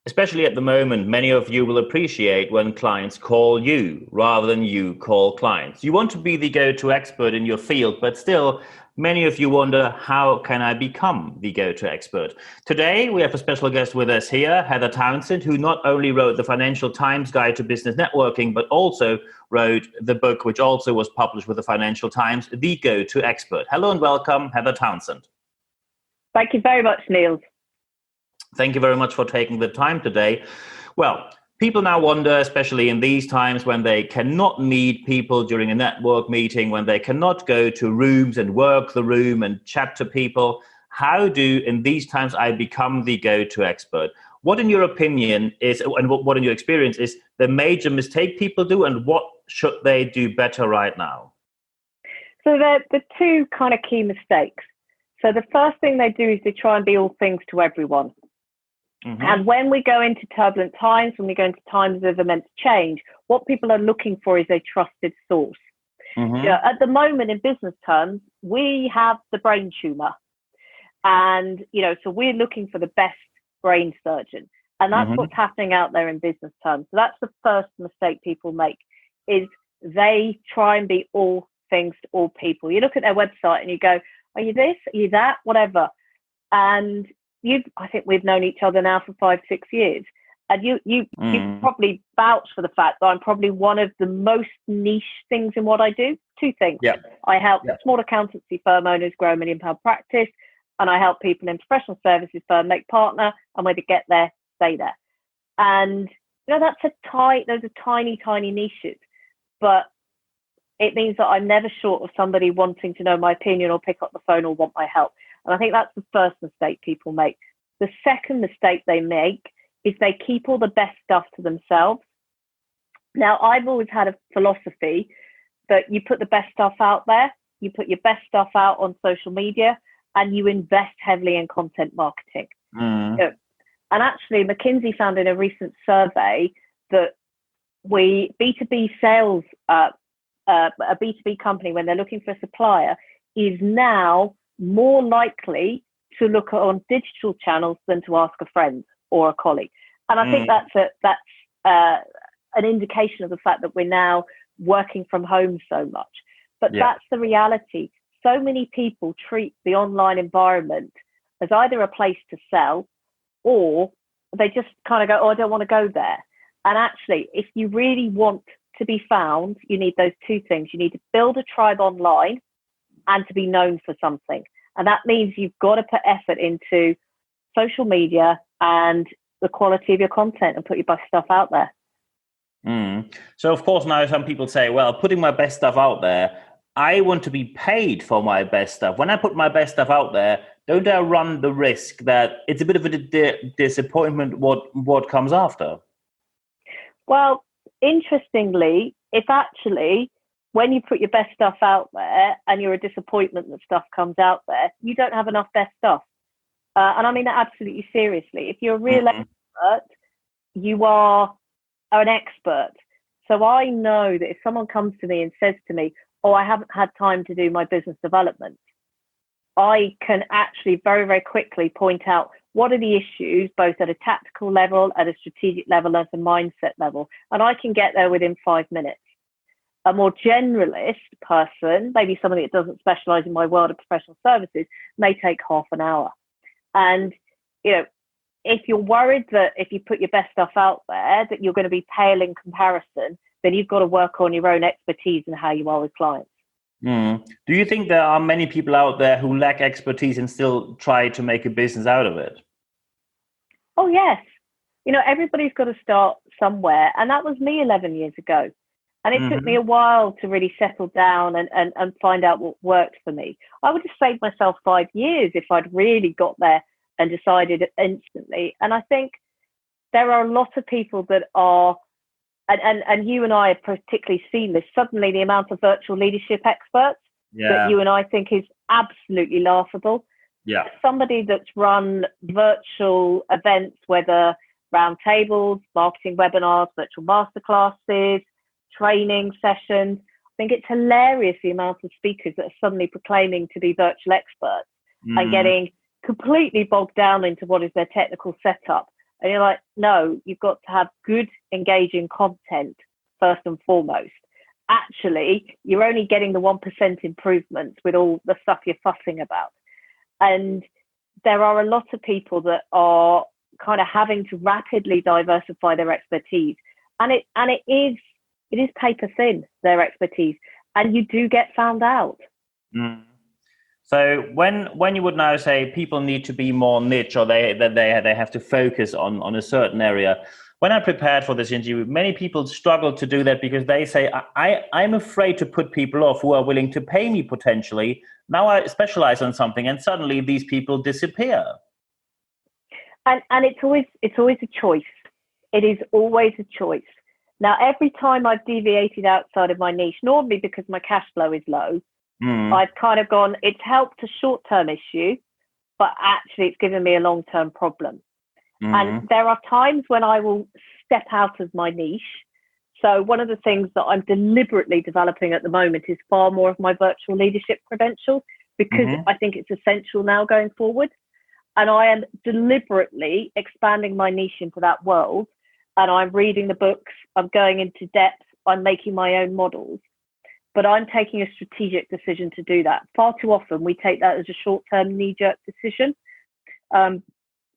Especially at the moment, many of you will appreciate when clients call you rather than you call clients. You want to be the go-to expert in your field, but still, many of you wonder, how can I become the go-to expert? Today, we have a special guest with us here, Heather Townsend, who not only wrote the Financial Times Guide to Business Networking, but also wrote the book, which also was published with the Financial Times, The Go-to Expert. Hello and welcome, Heather Townsend. Thank you very much, Niels. Thank you very much for taking the time today. Well, people now wonder, especially in these times when they cannot meet people during a network meeting, when they cannot go to rooms and work the room and chat to people, how do, in these times, I become the go-to expert? What, in your opinion, is, and what in your experience is the major mistake people do, and what should they do better right now? So the two kind of key mistakes. So the first thing they do is they try and be all things to everyone. Mm-hmm. And when we go into turbulent times, when we go into times of immense change, what people are looking for is a trusted source. Mm-hmm. You know, at the moment, in business terms, we have the brain tumor. And, you know, so we're looking for the best brain surgeon. And that's mm-hmm. what's happening out there in business terms. So that's the first mistake people make, is they try and be all things to all people. You look at their website and you go, are you this? Are you that? Whatever. And I think we've known each other now for 5-6 years, and you probably vouch for the fact that I'm probably one of the most niche things in what I do. Two things. Yep. I help small accountancy firm owners grow a £1 million practice, and I help people in professional services firm make partner, and when they get there, stay there. And you know, those are tiny, tiny niches, but it means that I'm never short of somebody wanting to know my opinion or pick up the phone or want my help. And I think that's the first mistake people make. The second mistake they make is they keep all the best stuff to themselves. Now, I've always had a philosophy that you put the best stuff out there, you put your best stuff out on social media, and you invest heavily in content marketing. Mm. And actually, McKinsey found in a recent survey that B2B sales, a B2B company, when they're looking for a supplier, is now more likely to look on digital channels than to ask a friend or a colleague. And I think that's an indication of the fact that we're now working from home so much. But that's the reality. So many people treat the online environment as either a place to sell, or they just kind of go, oh, I don't want to go there. And actually, if you really want to be found, you need those two things. You need to build a tribe online and to be known for something. And that means you've got to put effort into social media and the quality of your content and put your best stuff out there. Mm. So, of course, now some people say, well, putting my best stuff out there, I want to be paid for my best stuff. When I put my best stuff out there, don't I run the risk that it's a bit of a disappointment what comes after? Well, interestingly, if actually when you put your best stuff out there and you're a disappointment that stuff comes out there, you don't have enough best stuff. And I mean that absolutely seriously. If you're a real expert, you are an expert. So I know that if someone comes to me and says to me, oh, I haven't had time to do my business development, I can actually very, very quickly point out what are the issues, both at a tactical level, at a strategic level, and at a mindset level. And I can get there within 5 minutes. A more generalist person, maybe somebody that doesn't specialize in my world of professional services, may take half an hour. And, you know, if you're worried that if you put your best stuff out there, that you're going to be pale in comparison, then you've got to work on your own expertise and how you are with clients. Mm. Do you think there are many people out there who lack expertise and still try to make a business out of it? Oh, yes. You know, everybody's got to start somewhere. And that was me 11 years ago. And it took me a while to really settle down and find out what worked for me. I would have saved myself 5 years if I'd really got there and decided instantly. And I think there are a lot of people that are, and you and I have particularly seen this, suddenly the amount of virtual leadership experts that you and I think is absolutely laughable. Yeah. Somebody that's run virtual events, whether roundtables, marketing webinars, virtual masterclasses, training sessions. I think it's hilarious the amount of speakers that are suddenly proclaiming to be virtual experts and getting completely bogged down into what is their technical setup And you're like, no, you've got to have good, engaging content first and foremost. Actually, you're only getting the 1% improvements with all the stuff you're fussing about. And there are a lot of people that are kind of having to rapidly diversify their expertise. And it is paper thin, their expertise. And you do get found out. Mm. So when you would now say people need to be more niche, or they have to focus on a certain area, when I prepared for this interview, many people struggle to do that because they say, I'm afraid to put people off who are willing to pay me potentially. Now I specialize on something and suddenly these people disappear. And it's always a choice. It is always a choice. Now, every time I've deviated outside of my niche, normally because my cash flow is low, I've kind of gone, it's helped a short-term issue, but actually it's given me a long-term problem. And there are times when I will step out of my niche. So one of the things that I'm deliberately developing at the moment is far more of my virtual leadership credentials, because I think it's essential now going forward. And I am deliberately expanding my niche into that world. And I'm reading the books, I'm going into depth, I'm making my own models. But I'm taking a strategic decision to do that. Far too often we take that as a short-term knee-jerk decision.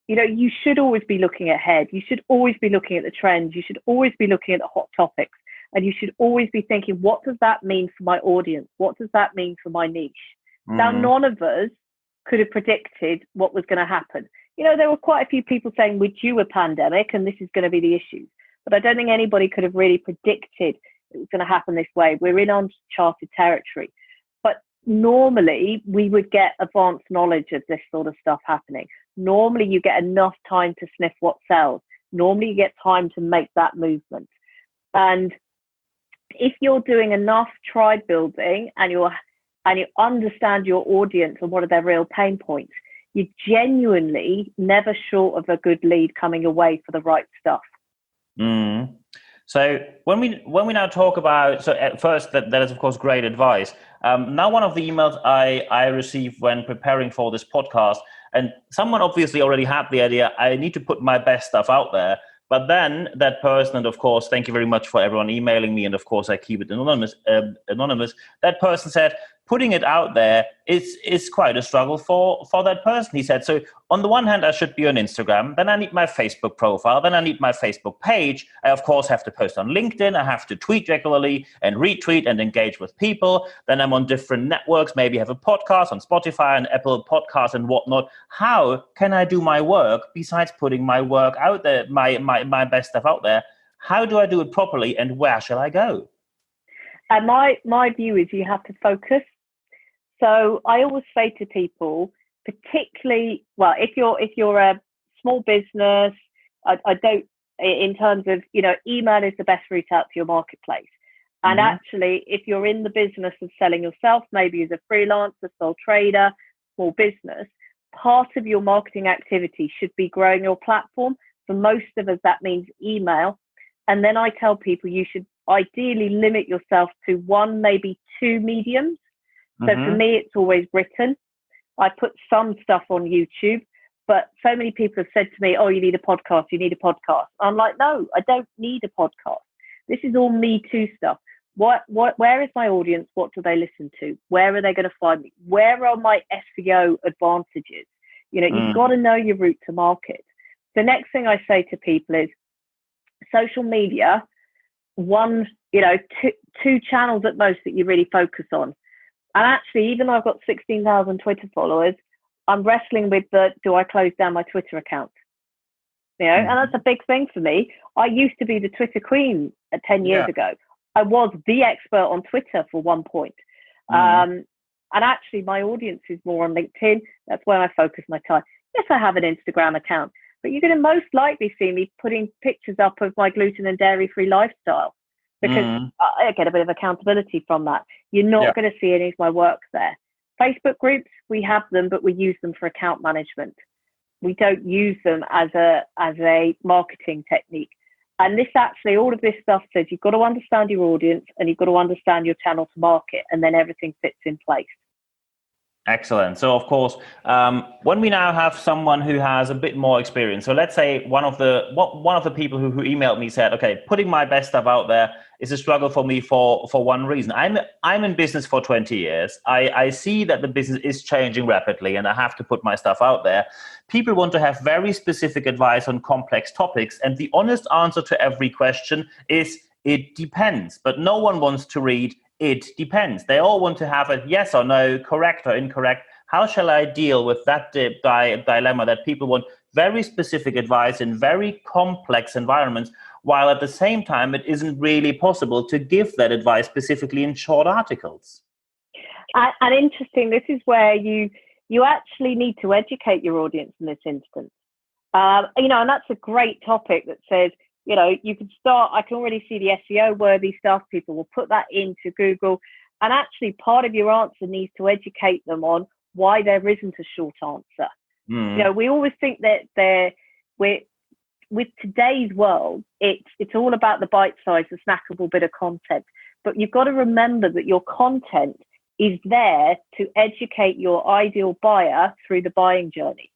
You should always be looking ahead. You should always be looking at the trends. You should always be looking at the hot topics. And you should always be thinking, what does that mean for my audience? What does that mean for my niche? Now, none of us could have predicted what was going to happen. There were quite a few people saying we're due a pandemic and this is going to be the issue. But I don't think anybody could have really predicted it was going to happen this way. We're in uncharted territory. But normally we would get advanced knowledge of this sort of stuff happening. Normally you get enough time to sniff what sells. Normally you get time to make that movement. And if you're doing enough tribe building and you understand your audience and what are their real pain points, you're genuinely never short of a good lead coming away for the right stuff. So when we now talk about, so at first that is of course great advice. Now one of the emails I received when preparing for this podcast, and someone obviously already had the idea, I need to put my best stuff out there. But then that person, and of course, thank you very much for everyone emailing me, and of course I keep it anonymous. That person said, putting it out there is quite a struggle for that person. He said, so on the one hand, I should be on Instagram, then I need my Facebook profile, then I need my Facebook page. I, of course, have to post on LinkedIn. I have to tweet regularly and retweet and engage with people. Then I'm on different networks, maybe have a podcast on Spotify and Apple Podcasts and whatnot. How can I do my work besides putting my work out there, my best stuff out there? How do I do it properly, and where shall I go? And my view is you have to focus. So I always say to people, particularly, well, if you're a small business, I don't, in terms of, email is the best route out to your marketplace. And actually, if you're in the business of selling yourself, maybe as a freelancer, sole trader, small business, part of your marketing activity should be growing your platform. For most of us, that means email. And then I tell people you should ideally limit yourself to one, maybe two mediums. So for me, it's always written. I put some stuff on YouTube, but so many people have said to me, oh, you need a podcast, you need a podcast. I'm like, no, I don't need a podcast. This is all Me Too stuff. Where is my audience? What do they listen to? Where are they going to find me? Where are my SEO advantages? You've got to know your route to market. The next thing I say to people is social media, two channels at most that you really focus on. And actually, even though I've got 16,000 Twitter followers, I'm wrestling with do I close down my Twitter account? And that's a big thing for me. I used to be the Twitter queen 10 years ago. I was the expert on Twitter for one point. And actually, my audience is more on LinkedIn. That's where I focus my time. Yes, I have an Instagram account, but you're going to most likely see me putting pictures up of my gluten and dairy-free lifestyle, because I get a bit of accountability from that. You're not going to see any of my work there. Facebook groups, we have them, but we use them for account management. We don't use them as a marketing technique. And this actually, all of this stuff says you've got to understand your audience and you've got to understand your channel to market, and then everything fits in place. Excellent. So, of course, when we now have someone who has a bit more experience, so let's say one of the people who emailed me said, "Okay, putting my best stuff out there is a struggle for me for one reason. I'm in business for 20 years. I see that the business is changing rapidly, and I have to put my stuff out there. People want to have very specific advice on complex topics, and the honest answer to every question is it depends. But no one wants to read it depends. They all want to have a yes or no, correct or incorrect. How shall I deal with that dilemma that people want very specific advice in very complex environments, while at the same time it isn't really possible to give that advice specifically in short articles?" And interesting, this is where you actually need to educate your audience in this instance. And that's a great topic that says, you can start, I can already see the SEO worthy stuff. People will put that into Google. And actually part of your answer needs to educate them on why there isn't a short answer. We always think that with today's world, it's all about the bite size, the snackable bit of content. But you've got to remember that your content is there to educate your ideal buyer through the buying journey.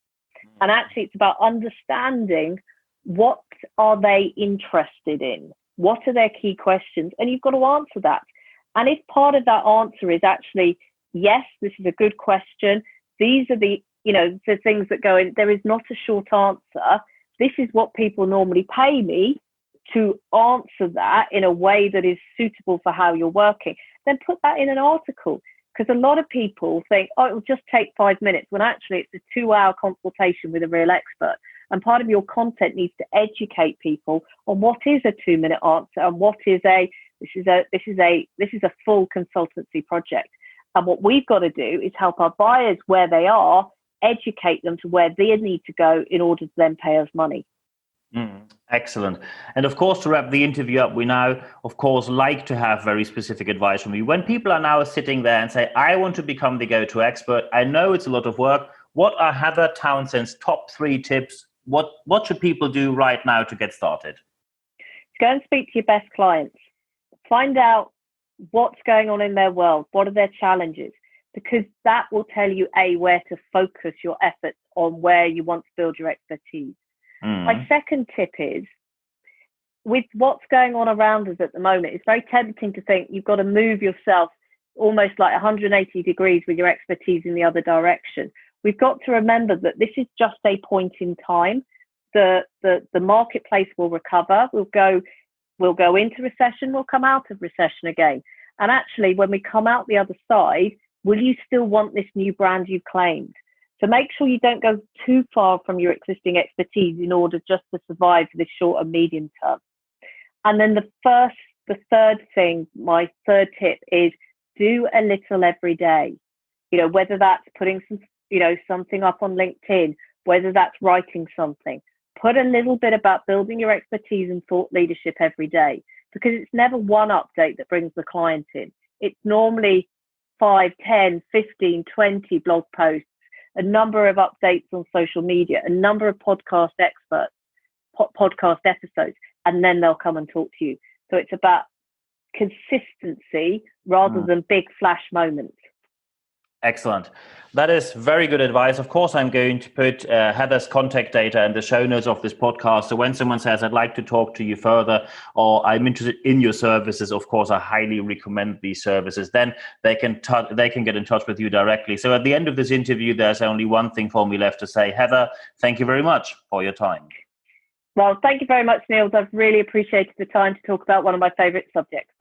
And actually it's about understanding what are they interested in? What are their key questions? And you've got to answer that. And if part of that answer is actually, yes, this is a good question. These are the things that go in. There is not a short answer. This is what people normally pay me to answer that in a way that is suitable for how you're working. Then put that in an article. Because a lot of people think, oh, it will just take 5 minutes, when actually it's a 2-hour consultation with a real expert. And part of your content needs to educate people on what is a 2-minute answer and what is this is a full consultancy project. And what we've got to do is help our buyers where they are, educate them to where they need to go in order to then pay us money. Excellent. And of course, to wrap the interview up, we now, of course, like to have very specific advice from you. When people are now sitting there and say, I want to become the go-to expert, I know it's a lot of work. What are Heather Townsend's top 3 tips? What should people do right now to get started? Go and speak to your best clients. Find out what's going on in their world. What are their challenges? Because that will tell you, where to focus your efforts on where you want to build your expertise. My second tip is, with what's going on around us at the moment, it's very tempting to think you've got to move yourself almost like 180 degrees with your expertise in the other direction. We've got to remember that this is just a point in time. The marketplace will recover. We'll go into recession. We'll come out of recession again. And actually, when we come out the other side, will you still want this new brand you've claimed? So make sure you don't go too far from your existing expertise in order just to survive for this short and medium term. And then the third thing, my third tip is do a little every day. Whether that's putting something up on LinkedIn, whether that's writing something, put a little bit about building your expertise and thought leadership every day, because it's never one update that brings the client in. It's normally 5, 10, 15, 20 blog posts, a number of updates on social media, a number of podcast episodes, and then they'll come and talk to you. So it's about consistency rather than big flash moments. Excellent. That is very good advice. Of course, I'm going to put Heather's contact data in the show notes of this podcast. So when someone says, I'd like to talk to you further, or I'm interested in your services, of course, I highly recommend these services. Then they can get in touch with you directly. So at the end of this interview, there's only one thing for me left to say. Heather, thank you very much for your time. Well, thank you very much, Niels. I've really appreciated the time to talk about one of my favorite subjects.